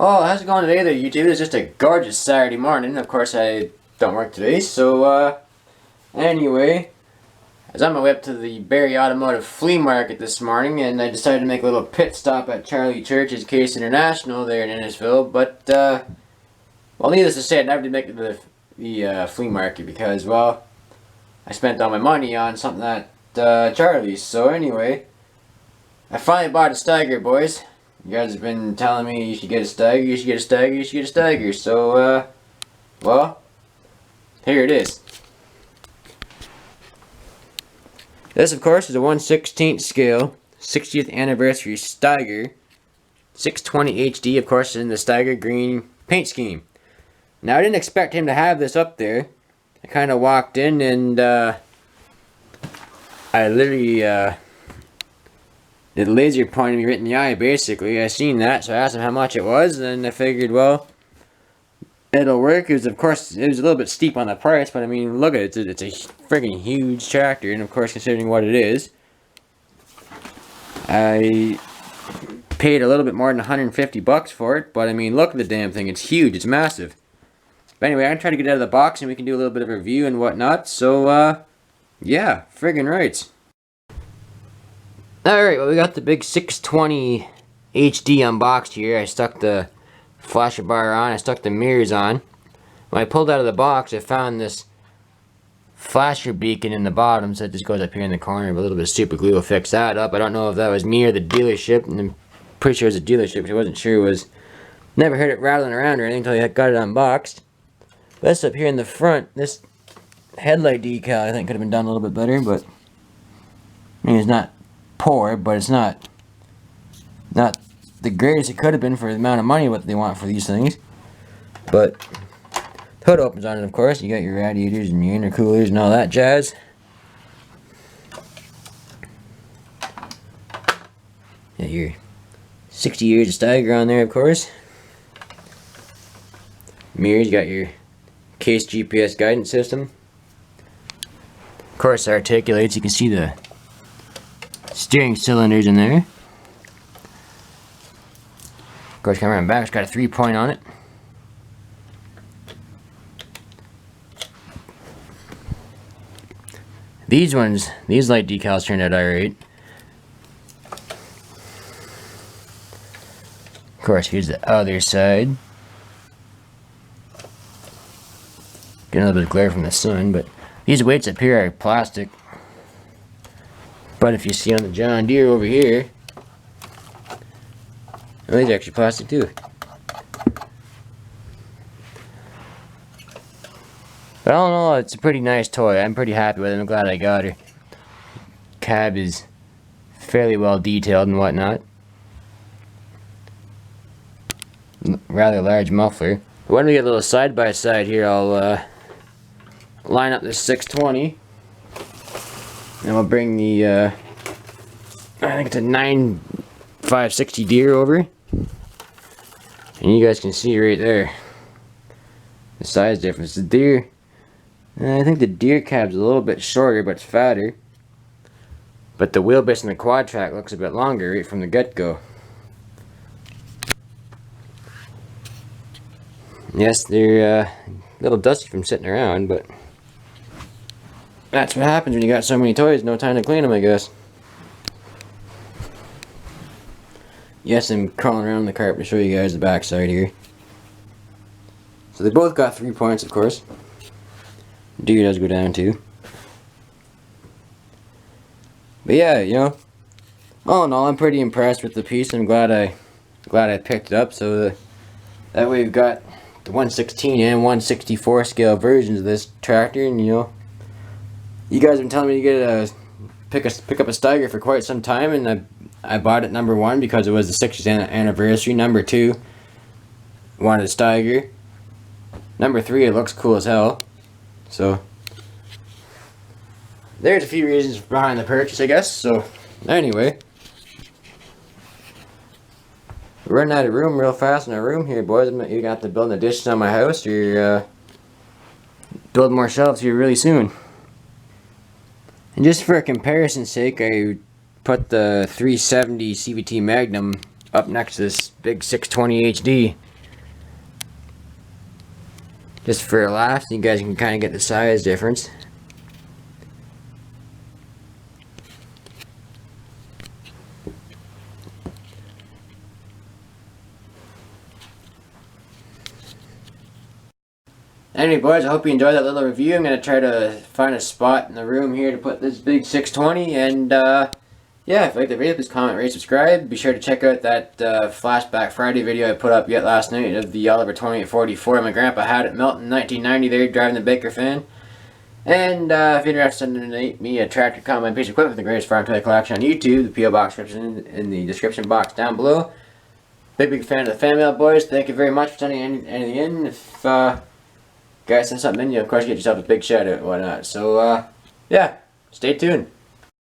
Oh, how's it going today there, YouTube? It's just a gorgeous Saturday morning. Of course, I don't work today, so, anyway, I was on my way up to the Barrie Automotive Flea Market this morning, and I decided to make a little pit stop at Charlie Church's Case International there in Innisfil, but, well, needless to say, I never did make it to the flea market because, well, I spent all my money on something at, Charlie's, so anyway, I finally bought a STEIGER, boys. You guys have been telling me you should get a STEIGER, you should get a STEIGER, you should get a STEIGER. So, well, here it is. This, of course, is a 1/16 scale, 60th anniversary STEIGER, 620 HD, of course, in the STEIGER green paint scheme. Now, I didn't expect him to have this up there. I kind of walked in and, I literally, the laser pointed me right in the eye, basically. I seen that, so I asked him how much it was, and I figured, well, it'll work. It was, of course, it was a little bit steep on the price, but I mean, look at it. It's a friggin' huge tractor, and of course, considering what it is, I paid a little bit more than 150 bucks for it, but I mean, look at the damn thing. It's huge. It's massive. But anyway, I'm trying to get it out of the box, and we can do a little bit of a review and whatnot, so, yeah, friggin' right. Alright, well, we got the big 620 HD unboxed here. I stuck the flasher bar on, I stuck the mirrors on. When I pulled out of the box, I found this flasher beacon in the bottom, so it just goes up here in the corner. A little bit of super glue will fix that up. I don't know if that was me or the dealership, and I'm pretty sure it was a dealership, which I wasn't sure it was. Never heard it rattling around or anything until I got it unboxed. But this up here in the front, this headlight decal I think could have been done a little bit better, but I mean, it's not poor, but it's not the greatest it could have been for the amount of money what they want for these things. But the hood opens on it, of course. You got your radiators and your intercoolers and all that jazz. Yeah, your 60 years of STEIGER on there, of course. Mirrors, you got your Case GPS guidance system. Of course, it articulates. You can see the steering cylinders in there. Of course, coming around back, it's got a 3-point on it. These light decals turned out alright. Of course, here's the other side. Get a little bit of glare from the sun, but these weights up here are plastic. But if you see on the John Deere over here, well, these are actually plastic too. But all in all, it's a pretty nice toy. I'm pretty happy with it. I'm glad I got her. Cab is fairly well detailed and whatnot. Rather large muffler. But when we get a little side by side here, I'll line up this 620. And we'll bring the, I think it's a 9560 Deere over. And you guys can see right there the size difference. The Deere, I think the Deere cab's a little bit shorter, but it's fatter. But the wheelbase and the quad track looks a bit longer right from the get-go. Yes, they're a little dusty from sitting around, but that's what happens when you got so many toys, no time to clean them, I guess. Yes, I'm crawling around the carpet to show you guys the back side here. So they both got 3 points, of course. Deer does go down too. But yeah, you know, all in all, I'm pretty impressed with the piece. I'm glad I picked it up. So that way we've got the 1/16 and 1/64 scale versions of this tractor, and you know, you guys have been telling me to get pick up a STEIGER for quite some time, and I bought it number 1 because it was the 60th anniversary. Number 2, wanted a STEIGER. Number 3, it looks cool as hell. So there's a few reasons behind the purchase, I guess. So anyway, we're running out of room real fast in our room here, boys. You got to build additions on my house, or build more shelves here really soon. And just for a comparison's sake, I put the 370 CVT Magnum up next to this big 620 HD. Just for a laugh, you guys can kind of get the size difference. Anyway, boys, I hope you enjoyed that little review. I'm going to try to find a spot in the room here to put this big 620. And, yeah, if you like the video, please comment, rate, subscribe. Be sure to check out that Flashback Friday video I put up yet last night of the Oliver 2844 my grandpa had at Melton in 1990 there, driving the Baker fan. And if you're interested in donate me a tractor combine piece of equipment from the greatest farm toy collection on YouTube, the P.O. Box description in the description box down below. Big fan of the fan mail, boys. Thank you very much for sending anything in. If guys send something in, you of course get yourself a big shout out and whatnot. So, yeah, stay tuned.